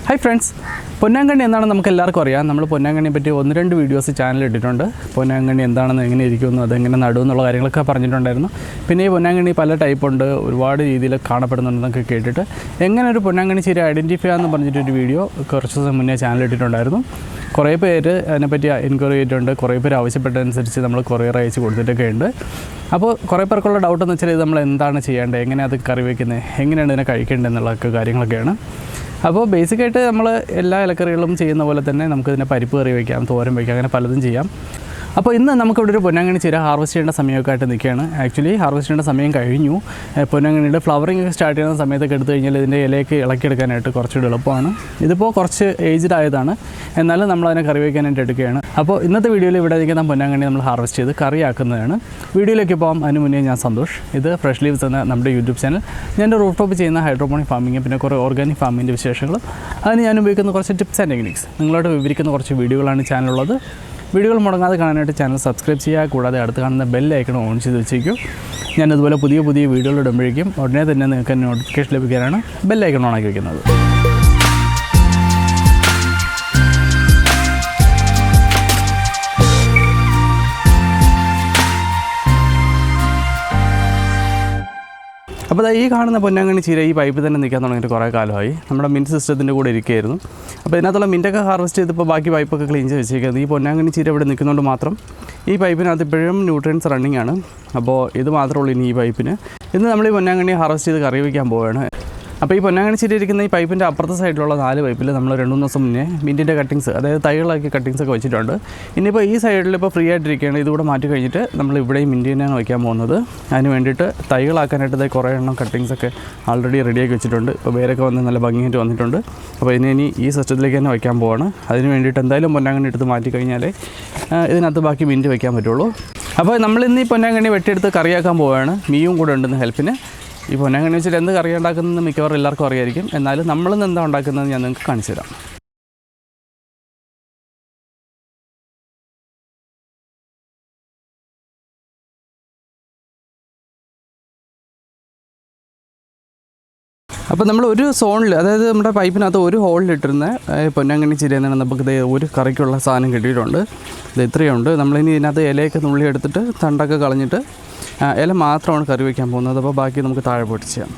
Hi friends, Ponnamkanni എന്താണ് നമുക്ക് എല്ലാവർക്കും അറിയാം. നമ്മൾ പൊന്നാങ്കണ്ണിയെ പറ്റി 1-2 വീഡിയോസ് ചാനലിൽ ഇട്ടിട്ടുണ്ട്. പൊന്നാങ്കണ്ണി എന്താണെന്ന് എങ്ങനെ ഇരിക്കുന്നു അതെങ്ങനെ നടും എന്നുള്ള കാര്യങ്ങളൊക്കെ പറഞ്ഞിട്ടുണ്ടായിരുന്നു. പിന്നെ ഈ പൊന്നാങ്കണ്ണി പല ടൈപ്പ് ഉണ്ട്, ഒരുപാട് രീതിയിൽ കാണപ്പെടുന്നുണ്ടെന്നൊക്കെ കേട്ടിട്ട് എങ്ങനെ ഒരു പൊന്നാങ്കണ്ണി ചീര ഐഡൻറ്റിഫൈ ചെയ്യാമെന്ന് പറഞ്ഞിട്ടൊരു വീഡിയോ കുറച്ച് ദിവസം മുന്നേ ചാനലിൽ ഇട്ടിട്ടുണ്ടായിരുന്നു. കുറേ പേര് അതിനെപ്പറ്റി എൻക്വയറി ചെയ്തിട്ടുണ്ട്, കുറേ പേര് ആവശ്യപ്പെട്ടതനുസരിച്ച് നമ്മൾ കൊറിയർ അയച്ച് കൊടുത്തിട്ടൊക്കെ ഉണ്ട്. അപ്പോൾ കുറേ പേർക്കുള്ള ഡൗട്ട് എന്ന് വെച്ചാൽ ഇത് നമ്മൾ എന്താണ് ചെയ്യേണ്ടത്, എങ്ങനെ അത് കറി വയ്ക്കുന്നത്, എങ്ങനെയാണ് ഇതിനെ കഴിക്കേണ്ടത് എന്നുള്ളതൊക്കെ കാര്യങ്ങളൊക്കെയാണ്. അപ്പോൾ ബേസിക്കായിട്ട് നമ്മൾ എല്ലാ ഇലക്കറികളും ചെയ്യുന്ന പോലെ തന്നെ നമുക്കിതിനെ പരിപ്പ് കറി വയ്ക്കാം, തോരൻ വയ്ക്കാം, അങ്ങനെ പലതും ചെയ്യാം. അപ്പോൾ ഇന്ന് നമുക്കിവിടെ ഒരു പൊന്നാങ്കണ്ണി ചീര ഹാർവെസ്റ്റ് ചെയ്യേണ്ട സമയമൊക്കെ ആയിട്ട് നിൽക്കുകയാണ്. ആക്ച്വലി ഹാർവെസ്റ്റ് ചെയ്യേണ്ട സമയം കഴിഞ്ഞു. പൊന്നാങ്കണ്ണിയുടെ ഫ്ലവറിംഗ് ഒക്കെ സ്റ്റാർട്ട് ചെയ്യുന്ന സമയത്തൊക്കെ എടുത്തു കഴിഞ്ഞാൽ ഇതിൻ്റെ ഇലയൊക്കെ ഇളക്കിയെടുക്കാനായിട്ട് കുറച്ചുകൂടി എളുപ്പമാണ്. ഇതിപ്പോൾ കുറച്ച് ഏജ്ഡ് ആയതാണ്, എന്നാലും നമ്മളതിനെ കറി വയ്ക്കാനായിട്ട് എടുക്കുകയാണ്. അപ്പോൾ ഇന്നത്തെ വീഡിയോയിൽ ഇവിടെ നിൽക്കുന്ന പൊന്നാങ്കണ്ണി നമ്മൾ ഹാർവെസ്റ്റ് ചെയ്ത് കറിയാക്കുന്നതാണ്. വീഡിയോയിലേക്ക് പോകാം. അതിന് മുന്നേ ഞാൻ സന്തോഷ്, ഇത് ഫ്രഷ് ലീവ്സ് എന്ന നമ്മുടെ യൂട്യൂബ് ചാനൽ. ഞാൻ റൂഫ് ടോപ്പ് ചെയ്യുന്ന ഹൈഡ്രോപോണിക് ഫാമിങ്, പിന്നെ കുറേ ഓർഗാനിക് ഫാമിങ്ങിൻ്റെ വിശേഷങ്ങളും അതിന് ഞാൻ ഉപയോഗിക്കുന്ന കുറച്ച് ടിപ്സ് ആൻഡ് ടെക്നിക്സ് നിങ്ങളോട് വിവരിക്കുന്ന കുറച്ച് വീഡിയോകളാണ് ചാനലുള്ളത്. വീഡിയോകൾ മുടങ്ങാതെ കാണാനായിട്ട് ചാനൽ സബ്സ്ക്രൈബ് ചെയ്യുക, കൂടാതെ അടുത്ത് കാണുന്ന ബെൽ ഐക്കൺ ഓൺ ചെയ്ത് വെച്ചേക്കും. ഞാനിതുപോലെ പുതിയ വീഡിയോകൾ ഇടുമ്പോഴേക്കും ഉടനെ തന്നെ നിങ്ങൾക്ക് നോട്ടിഫിക്കേഷൻ ലഭിക്കാനാണ് ബെൽ ഐക്കൺ ഓണാക്കി വയ്ക്കുന്നത്. അപ്പോൾ ഈ കാണുന്ന പൊന്നാങ്കണ്ണി ചീര ഈ പൈപ്പിൽ തന്നെ നിൽക്കാൻ തുടങ്ങിയിട്ട് കുറേ കാലമായി. നമ്മുടെ മിൻറ്റ് സിസ്റ്റത്തിൻ്റെ കൂടെ ഇരിക്കുകയായിരുന്നു. അപ്പോൾ ഇതിനകത്തുള്ള മിൻറ്റൊക്കെ ഹാർവെസ്റ്റ് ചെയ്തപ്പോൾ ബാക്കി പൈപ്പൊക്കെ ക്ലീൻ ചെയ്ത് വെച്ചേക്കുന്നത്. ഈ പൊന്നാങ്കണ്ണി ചീര ഇവിടെ നിൽക്കുന്നതുകൊണ്ട് മാത്രം ഈ പൈപ്പിനകത്ത് ഇപ്പോഴും ന്യൂട്രിയൻസ് റണ്ണിങ് ആണ്. അപ്പോൾ ഇത് മാത്രമേ ഉള്ളൂ ഇനി ഈ പൈപ്പിന്. ഇന്ന് നമ്മൾ ഈ പൊന്നാങ്കണ്ണി ഹാർവെസ്റ്റ് ചെയ്ത് കറി വയ്ക്കാൻ പോവുകയാണ്. അപ്പോൾ ഈ പൊന്നാങ്കണ്ണി ചീര ഇരിക്കുന്ന ഈ പൈപ്പിൻ്റെ അപ്പുറത്തെ സൈഡിലുള്ള 4 പൈപ്പിൽ നമ്മൾ 2-3 ദിവസം മുന്നേ മിൻറ്റിൻ്റെ കട്ടിങ്സ്, അതായത് തൈകളാക്കി കട്ടിങ്സൊക്കെ വെച്ചിട്ടുണ്ട്. ഇനിയിപ്പോൾ ഈ സൈഡിൽ ഇപ്പോൾ ഫ്രീ ആയിട്ടിരിക്കുകയാണ്. ഇതുകൂടെ മാറ്റി കഴിഞ്ഞിട്ട് നമ്മൾ ഇവിടെ ഈ മിൻറ്റിനാണ് വയ്ക്കാൻ പോകുന്നത്. അതിന് വേണ്ടിയിട്ട് തൈകളാക്കാനായിട്ട് ഇതായി കുറേ എണ്ണം കട്ടിങ്സൊക്കെ ആൾറെഡി റെഡിയാക്കി വെച്ചിട്ടുണ്ട്. ഇപ്പോൾ വേരൊക്കെ വന്ന് നല്ല ഭംഗിയായിട്ട് വന്നിട്ടുണ്ട്. അപ്പോൾ ഇനി ഈ സിസ്റ്റത്തിലേക്ക് തന്നെ വയ്ക്കാൻ പോവാണ്. അതിന് വേണ്ടിയിട്ട് എന്തായാലും പൊന്നാങ്കണ്ണി എടുത്ത് മാറ്റി കഴിഞ്ഞാൽ ഇതിനകത്ത് ബാക്കി മിൻറ്റ് വയ്ക്കാൻ പറ്റുള്ളൂ. അപ്പോൾ നമ്മളിന്ന് ഈ പൊന്നാങ്കണ്ണി വെട്ടിയെടുത്ത് കറിയാക്കാൻ പോവുകയാണ്. മീയും കൂടെ ഉണ്ടെന്ന് ഹെൽപ്പിന്. ഈ പൊന്നാങ്കണ്ണി വെച്ചിട്ട് എന്ത് കറി ഉണ്ടാക്കുന്നതെന്ന് മിക്കവാറും എല്ലാവർക്കും അറിയായിരിക്കും. എന്നാലും നമ്മളിന്ന് എന്താ ഉണ്ടാക്കുന്നതെന്ന് ഞാൻ നിങ്ങൾക്ക് കാണിച്ചു തരാം. അപ്പോൾ നമ്മൾ ഒരു സോണിൽ, അതായത് നമ്മുടെ പൈപ്പിനകത്ത് ഒരു ഹോളിലിട്ടിരുന്ന പൊന്നാങ്കണ്ണി ചീര എന്നാണ് നമുക്ക് ഒരു കറിക്കുള്ള സാധനം കിട്ടിയിട്ടുണ്ട്. ഇത് ഇത്രയുണ്ട്. നമ്മളിനി ഇതിനകത്ത് ഇലയൊക്കെ നുള്ളി എടുത്തിട്ട് തണ്ടൊക്കെ കളഞ്ഞിട്ട് ഇല മാത്രമാണ് കറി വയ്ക്കാൻ പോകുന്നത്. അപ്പോൾ ബാക്കി നമുക്ക് താഴെ പോയിട്ട് ചെയ്യാം.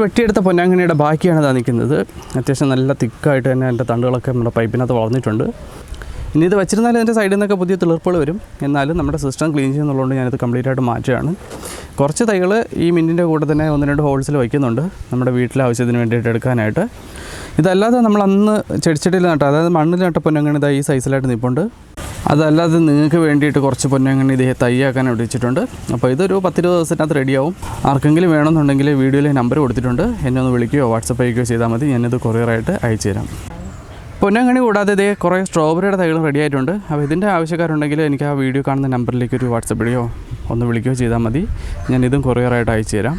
വെട്ടിയെടുത്ത പൊന്നാങ്കണ്ണിയുടെ ബാക്കിയാണ് ഇതാ നിൽക്കുന്നത്. അത്യാവശ്യം നല്ല തിക്കായിട്ട് തന്നെ അതിൻ്റെ തണ്ടുകളൊക്കെ നമ്മുടെ പൈപ്പിനകത്ത് വളർന്നിട്ടുണ്ട്. ഇനി ഇത് വെച്ചിരുന്നാൽ അതിൻ്റെ സൈഡിൽ നിന്നൊക്കെ പുതിയ തിളിർപ്പുകൾ വരും. എന്നാലും നമ്മുടെ സിസ്റ്റം ക്ലീൻ ചെയ്യുന്നുള്ളതുകൊണ്ട് ഞാനിത് കംപ്ലീറ്റ് ആയിട്ട് മാറ്റുകയാണ്. കുറച്ച് തൈകൾ ഈ മിൻറ്റിൻ്റെ കൂടെ തന്നെ 1-2 ഹോൾസിൽ വയ്ക്കുന്നുണ്ട് നമ്മുടെ വീട്ടിലെ ആവശ്യത്തിന് വേണ്ടിയിട്ട് എടുക്കാനായിട്ട്. ഇതല്ലാതെ നമ്മൾ അന്ന് ചെടിച്ചെടിയിൽ നട്ട, അതായത് മണ്ണിൽ നട്ട പൊന്നാങ്കണ്ണി ഇതാ ഈ സൈസിലായിട്ട് നിൽപ്പുണ്ട്. അതല്ലാതെ നിങ്ങൾക്ക് വേണ്ടിയിട്ട് കുറച്ച് പൊന്നാങ്കണ്ണി ഇതേ തയ്യാക്കാൻ വെച്ചിട്ടുണ്ട്. അപ്പോൾ ഇതൊരു 10-20 ദിവസത്തിനകത്ത് റെഡിയാവും. ആർക്കെങ്കിലും വേണമെന്നുണ്ടെങ്കിൽ വീഡിയോയിൽ നമ്പർ കൊടുത്തിട്ടുണ്ട്, എന്നെ ഒന്ന് വിളിക്കുകയോ വാട്സപ്പ് അയക്കുകയോ ചെയ്താൽ മതി. ഞാനിത് കൊറിയറായിട്ട് അയച്ചു തരാം. പൊന്നാങ്കണ്ണി കൂടാതെ ഇതേ കുറേ സ്ട്രോബെറിയുടെ തൈകൾ റെഡി ആയിട്ടുണ്ട്. അപ്പോൾ ഇതിൻ്റെ ആവശ്യക്കാരുണ്ടെങ്കിൽ എനിക്ക് ആ വീഡിയോ കാണുന്ന നമ്പറിലേക്ക് ഒരു വാട്സപ്പ് ഇടുകയോ ഒന്ന് വിളിക്കുകയോ ചെയ്താൽ മതി. ഞാനിതും കൊറിയറായിട്ട് അയച്ചു തരാം.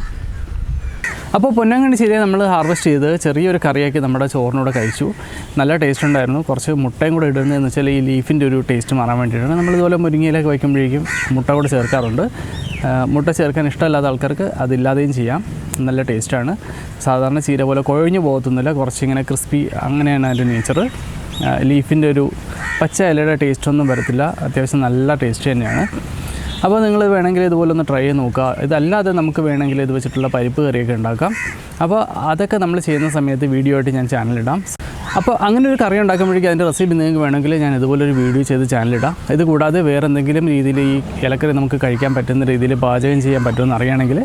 അപ്പോൾ പൊന്നാങ്കണ്ണി ചീരയെ നമ്മൾ ഹാർവെസ്റ്റ് ചെയ്ത് ചെറിയൊരു കറിയാക്കി നമ്മുടെ ചോറിനൂടെ കഴിച്ചു. നല്ല ടേസ്റ്റ് ഉണ്ടായിരുന്നു. കുറച്ച് മുട്ടയും കൂടെ ഇടുന്നതെന്ന് വെച്ചാൽ ഈ ലീഫിൻ്റെ ഒരു ടേസ്റ്റ് മാറാൻ വേണ്ടിയിട്ടാണ്. നമ്മളിതുപോലെ മുരിങ്ങയിലൊക്കെ വയ്ക്കുമ്പോഴേക്കും മുട്ട കൂടെ ചേർക്കാറുണ്ട്. മുട്ട ചേർക്കാൻ ഇഷ്ടമല്ലാത്ത ആൾക്കാർക്ക് അതില്ലാതെയും ചെയ്യാം. നല്ല ടേസ്റ്റാണ്. സാധാരണ ചീര പോലെ കുഴഞ്ഞു പോകത്തൊന്നുമില്ല, കുറച്ചിങ്ങനെ ക്രിസ്പി, അങ്ങനെയാണ് അതിൻ്റെ നേച്ചർ. ലീഫിൻ്റെ ഒരു പച്ച ഇലയുടെ ടേസ്റ്റൊന്നും വരത്തില്ല. അത്യാവശ്യം നല്ല ടേസ്റ്റ് തന്നെയാണ്. അപ്പോൾ നിങ്ങൾ വേണമെങ്കിൽ ഇതുപോലെ ഒന്ന് ട്രൈ ചെയ്ത് നോക്കുക. ഇതല്ലാതെ നമുക്ക് വേണമെങ്കിൽ ഇത് വെച്ചിട്ടുള്ള പരിപ്പ് കറിയൊക്കെ ഉണ്ടാക്കാം. അപ്പോൾ അതൊക്കെ നമ്മൾ ചെയ്യുന്ന സമയത്ത് വീഡിയോ ആയിട്ട് ഞാൻ ചാനലിടാം. അപ്പോൾ അങ്ങനെ ഒരു കറി ഉണ്ടാക്കുമ്പോഴേക്കും അതിൻ്റെ റെസിപ്പി നിങ്ങൾക്ക് വേണമെങ്കിൽ ഞാൻ ഇതുപോലൊരു വീഡിയോ ചെയ്ത് ചാനലിടാം. ഇത് കൂടാതെ വേറെ എന്തെങ്കിലും രീതിയിൽ ഈ ഇലക്കറി നമുക്ക് കഴിക്കാൻ പറ്റുന്ന രീതിയിൽ പാചകം ചെയ്യാൻ പറ്റുമെന്ന് അറിയുകയാണെങ്കിൽ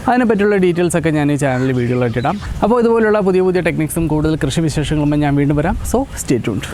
അതിനെപ്പറ്റിയുള്ള ഡീറ്റെയിൽസൊക്കെ ഞാൻ ഈ ചാനലിൽ വീഡിയോകളായിട്ട് ഇടാം. അപ്പോൾ ഇതുപോലുള്ള പുതിയ പുതിയ ടെക്നിക്സും കൂടുതൽ കൃഷി വിശേഷങ്ങളും ഞാൻ വീണ്ടും വരാം. So stay tuned.